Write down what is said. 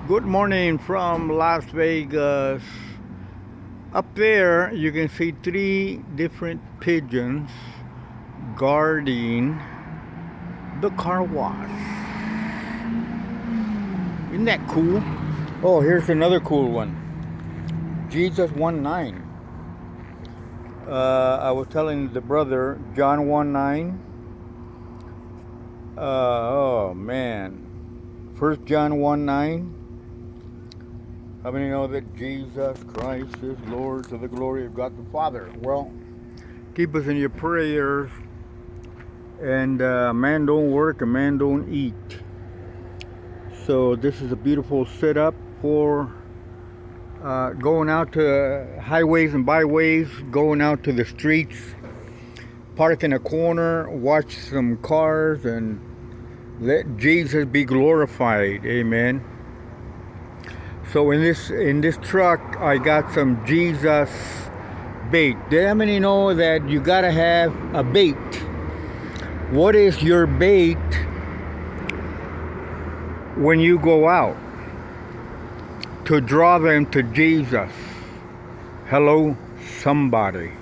Good morning from Las Vegas. Up there, you can see three different pigeons guarding the car wash. Isn't that cool? Oh, here's another cool one. Jesus 1:9. I was telling the brother, John 1:9. Oh man. 1 John 1:9. How many know that Jesus Christ is Lord to the glory of God the Father? Well, keep us in your prayers. And man don't work, a man don't eat. So this is a beautiful setup for going out to highways and byways, going out to the streets, park in a corner, watch some cars, and let Jesus be glorified. Amen. So in this truck, I got some Jesus bait. Did how many know that you gotta have a bait? What is your bait when you go out to draw them to Jesus? Hello, somebody.